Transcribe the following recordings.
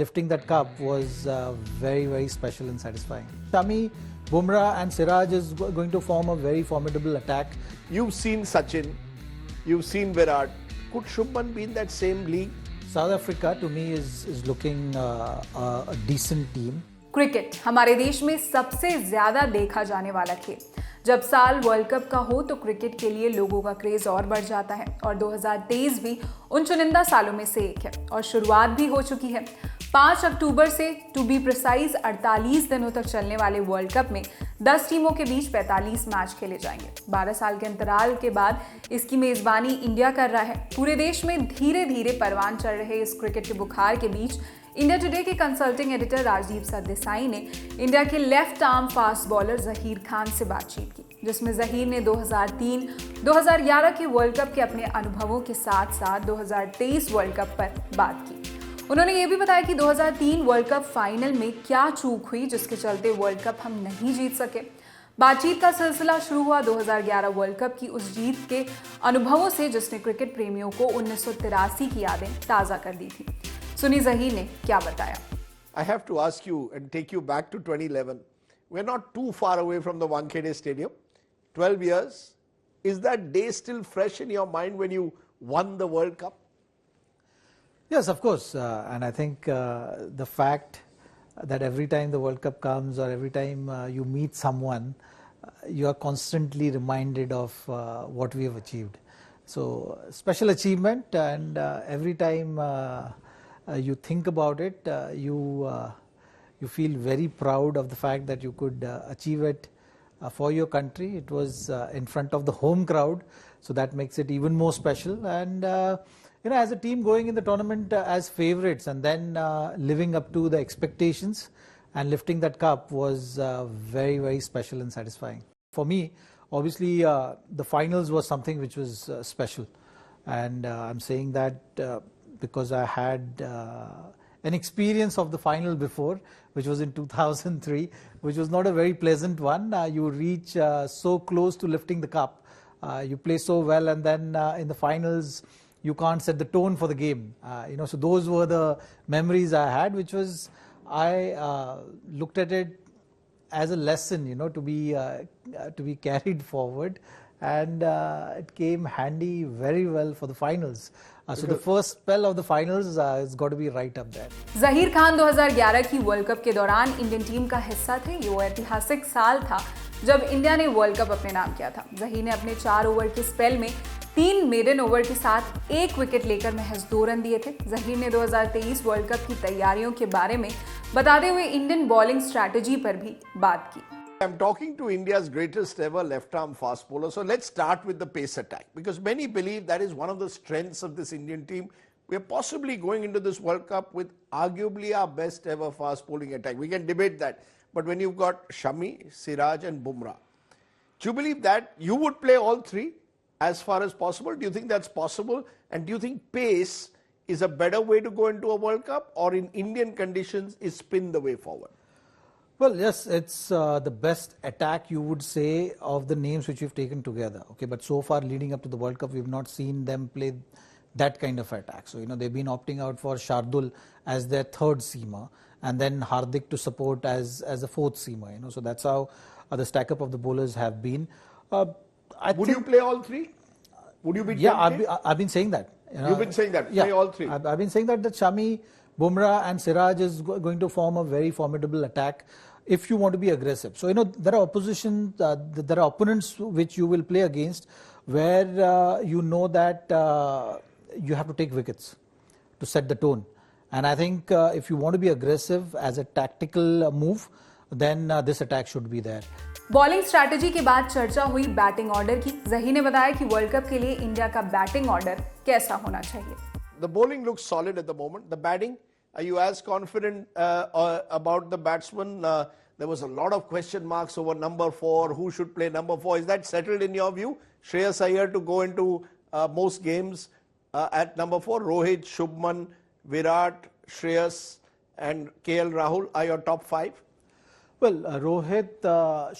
Lifting that cup was very, very special and satisfying. Shami, Bumrah and Siraj is going to form a very formidable attack. You've seen Sachin, you've seen Virat. Could Shubman be in that same league? South Africa to me is looking a decent team. Cricket हमारे देश में सबसे ज्यादा देखा जाने वाला खेल। जब साल वर्ल्ड कप का हो तो क्रिकेट के लिए लोगों का क्रेज और बढ़ जाता है और 2023 भी उन चुनिंदा सालों में से एक है और शुरुआत भी हो चुकी है। 5 अक्टूबर से टू बी प्रिसाइज 48 दिनों तक चलने वाले वर्ल्ड कप में 10 टीमों के बीच 45 मैच खेले जाएंगे। 12 साल के अंतराल के बाद इसकी मेजबानी इंडिया कर रहा है। पूरे देश में धीरे धीरे परवान चढ़ रहे इस क्रिकेट के बुखार के बीच इंडिया टुडे के कंसल्टिंग एडिटर राजदीप सरदेसाई ने इंडिया के left arm fast bowler Zaheer Khan से बातचीत की, जिसमें जहीर ने 2003-2011 के वर्ल्ड कप के अपने अनुभवों के साथ साथ 2023 वर्ल्ड कप पर बात की। उन्होंने ये भी बताया कि 2003 वर्ल्ड कप फाइनल में क्या चूक हुई जिसके चलते वर्ल्ड कप हम नहीं जीत सके। बातचीत का सिलसिला शुरू हुआ 2011 वर्ल्ड कप की उस जीत के अनुभवों से जिसने क्रिकेट प्रेमियों को 1983 की यादें ताज़ा कर दी थी। सुनी जहीर ने क्या बताया। I have to ask you and take you back to 2011. We're not too far away from the Wankhede Stadium. 12 years. Is that day still fresh in your mind when you won the World Cup? Yes, of course. And I think the fact that every time the World Cup comes or every time you meet someone, you are constantly reminded of what we have achieved. So, special achievement, and every time you think about it, you feel very proud of the fact that you could achieve it for your country. It was in front of the home crowd, so that makes it even more special. And as a team going in the tournament as favourites and then living up to the expectations and lifting that cup was very, very special and satisfying. For me, obviously, the finals was something which was special, and I'm saying that because I had an experience of the final before, which was in 2003, which was not a very pleasant one. You reach so close to lifting the cup, you play so well, and then in the finals, you can't set the tone for the game. So those were the memories I had, which was I looked at it as a lesson, to be carried forward, and it came handy very well for the finals. So the first spell of the finals has got to be right up there. Zaheer Khan 2011 की world cup के दौरान Indian team का हिस्सा थे। ये वो ऐतिहासिक साल था जब इंडिया ने वर्ल्ड कप अपने नाम किया था। जहीर ने अपने 4 ओवर के स्पेल में 3 मेडन ओवर के साथ 1 विकेट लेकर महज 2 रन दिए थे। जहीर ने 2023 वर्ल्ड कप की तैयारियों के बारे में बताते हुए इंडियन बॉलिंग स्ट्रैटेजी पर भी बात की। I'm talking to India's greatest ever left-arm fast bowler. So let's start with the pace attack, because many believe that is one of the strengths of this Indian team. We are possibly going into this World Cup with arguably our best ever fast bowling attack. We can debate that. But when you've got Shami, Siraj and Bumrah, do you believe that you would play all three as far as possible? Do you think that's possible? And do you think pace is a better way to go into a World Cup, or in Indian conditions is spin the way forward? Well, yes, it's the best attack, you would say, of the names which we've taken together. Okay, but so far leading up to the World Cup, we've not seen them play that kind of attack. So, they've been opting out for Shardul as their third seamer and then Hardik to support as a fourth seamer. So that's how the stack up of the bowlers have been. Would you play all three? Would you be tempted? Yeah, I've been saying that. You've been saying that, play all three. I've been saying that Shami, Bumrah and Siraj is going to form a very formidable attack if you want to be aggressive. So, there are there are opponents which you will play against where you know that you have to take wickets to set the tone. And I think if you want to be aggressive as a tactical move, then this attack should be there. Bowling strategy के बाद चर्चा हुई batting order की। जहीर ने बताया कि world cup के लिए इंडिया का बैटिंग ऑर्डर कैसा होना चाहिए। The bowling looks solid at the moment. The batting, are you as confident about the batsman? There was a lot of question marks over number 4. Who should play number 4? Is that settled in your view? Shreyas Iyer to go into most games at number 4. Rohit, Shubman, Virat, Shreyas and KL Rahul are your top 5? Well, Rohit,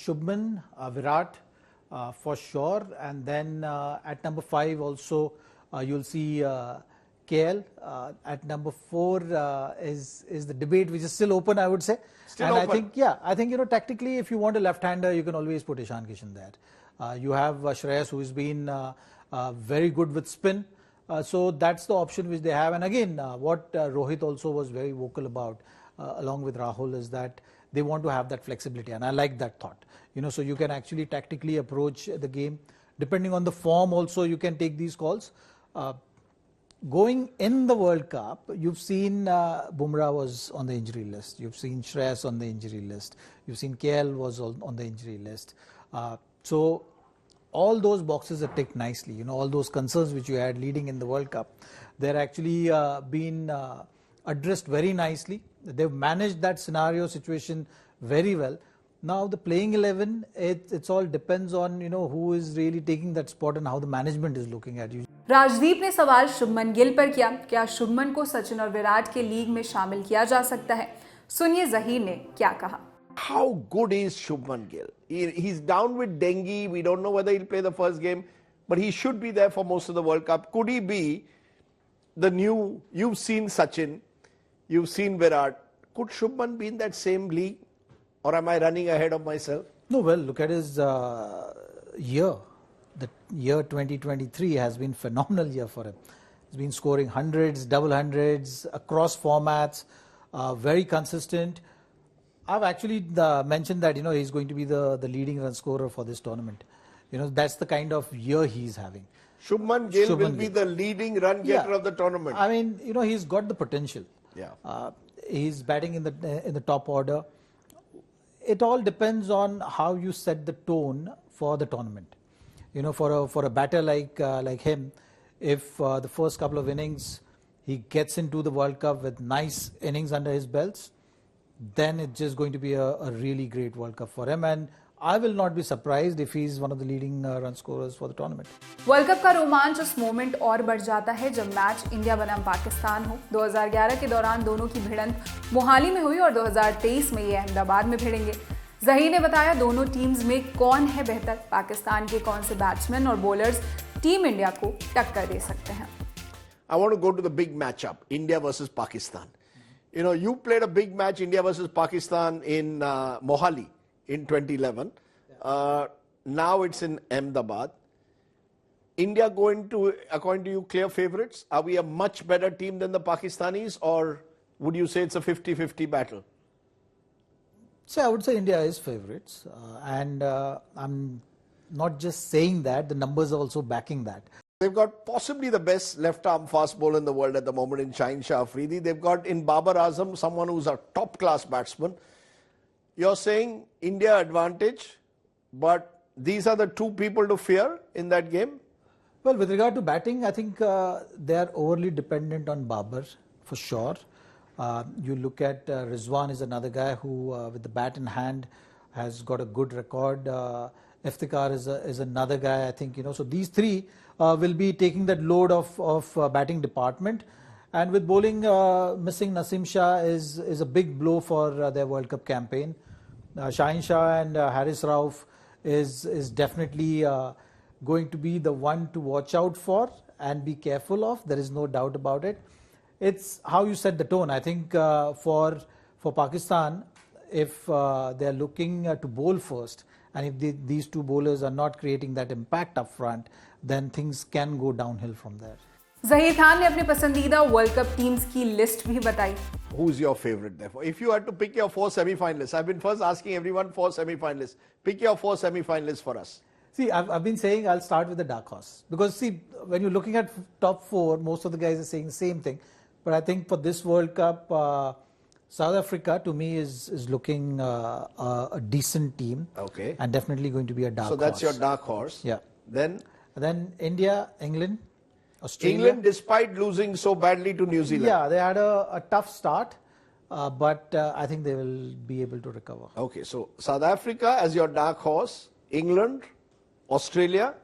Shubman, Virat for sure. And then at number 5 also you'll see KL. At number 4 is the debate which is still open, I would say. Still and open. I think tactically, if you want a left-hander, you can always put Ishan Kishan there. You have Shreyas, who has been very good with spin. So that's the option which they have. And again, what Rohit also was very vocal about, along with Rahul, is that they want to have that flexibility, and I like that thought. So you can actually tactically approach the game. Depending on the form also, you can take these calls. Going in the World Cup, you've seen Bumrah was on the injury list. You've seen Shreyas on the injury list. You've seen KL was on the injury list. So all those boxes are ticked nicely. All those concerns which you had leading in the World Cup, they're actually been addressed very nicely. They've managed that scenario situation very well. Now the playing 11, it's all depends on who is really taking that spot and how the management is looking at you. Rajdeep ने सवाल शुभमन गिल पर किया, क्या शुभमन को सचिन और विराट के league में शामिल किया जा सकता है? सुनिए जहीर ने क्या कहा. How good is Shubman Gill? He's down with dengue. We don't know whether he'll play the first game, but he should be there for most of the World Cup. Could he be the new? You've seen Sachin, you've seen Virat. Could Shubman be in that same league, or am I running ahead of myself? No, well, look at his year. The year 2023 has been phenomenal year for him. He's been scoring hundreds, double hundreds across formats, very consistent. I've actually mentioned that he's going to be the leading run scorer for this tournament. That's the kind of year he's having. Shubman Gill will be the leading run getter of the tournament. I mean, he's got the potential. Yeah. He's batting in the top order. It all depends on how you set the tone for the tournament. For a batter like him, if the first couple of innings he gets into the World Cup with nice innings under his belts, then it's just going to be a really great World Cup for him. And I will not be surprised if he's one of the leading run scorers for the tournament. World cup का रोमांच उस moment और बढ़ जाता है जब match India बनाम पाकिस्तान हो. 2011 के दौरान दोनों की भिड़ंत मोहाली में हुई और 2023 में ये अहमदाबाद में भिड़ेंगे. जहीर ने बताया दोनों टीम्स में कौन है बेहतर, पाकिस्तान के कौन से बैट्समैन और बॉलर्स टीम इंडिया को टक्कर दे सकते हैं. I want to go to the big matchup, India versus Pakistan. You played a big match, India versus Pakistan, in Mohali in 2011. Now it's in Ahmedabad. India going to, according to you, clear favourites? Are we a much better team than the Pakistanis, or would you say it's a 50-50 battle? So I would say India is favourites, and I'm not just saying that, the numbers are also backing that. They've got possibly the best left-arm fast bowler in the world at the moment in Shaheen Shah Afridi. They've got in Babar Azam someone who's a top-class batsman. You're saying India advantage, but these are the two people to fear in that game? Well, with regard to batting, I think they are overly dependent on Babar, for sure. You look at Rizwan is another guy who, with the bat in hand, has got a good record. Iftikhar is another guy, I think, so these three will be taking that load of batting department. And with bowling, missing Naseem Shah is a big blow for their World Cup campaign. Shaheen Shah and Haris Rauf is definitely going to be the one to watch out for and be careful of. There is no doubt about it. It's how you set the tone. I think for Pakistan, if they are looking to bowl first, and if these two bowlers are not creating that impact up front, then things can go downhill from there. Zaheer Khan ने अपने पसंदीदा world cup teams की list भी बताई. Who's your favorite therefore? If you had to pick your 4 semi-finalists, I've been first asking everyone 4 semi-finalists. Pick your 4 semi-finalists for us. See, I've been saying I'll start with the dark horse. Because see, when you're looking at top 4, most of the guys are saying the same thing. But I think for this World Cup, South Africa to me is looking a decent team. Okay. And definitely going to be a dark horse. So that's your dark horse. Yeah. Then India, England, Australia. England, despite losing so badly to New Zealand. Yeah, they had a tough start, but I think they will be able to recover. Okay, so South Africa as your dark horse, England, Australia,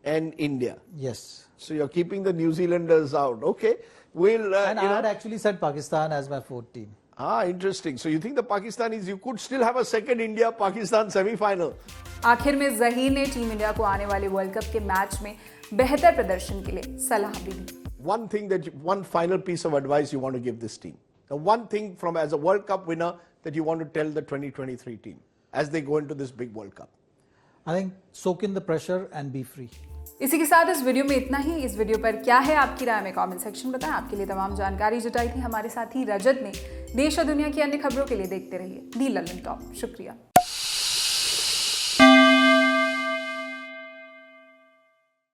and India. Yes. So you're keeping the New Zealanders out. Okay. We'll, and I had actually said Pakistan as my 4th team. Interesting. So you think the Pakistanis, you could still have a second India-Pakistan semi-final? आखिर में जहीर ने team India को आने वाले world cup के match में बेहतर प्रदर्शन के लिए सलाह भी दी. one final piece of advice you want to give this team? The one thing from as a World Cup winner that you want to tell the 2023 team as they go into this big World Cup? I think soak in the pressure and be free. इसी के साथ इस video में इतना ही। इस video पर क्या है आपकी राय में कमेंट सेक्शन बताएं। आपके लिए तमाम जानकारी जुटाई थी हमारे साथी रजत ने। देश और दुनिया की अन्य खबरों के लिए देखते रहिए दी ललन टॉप। शुक्रिया।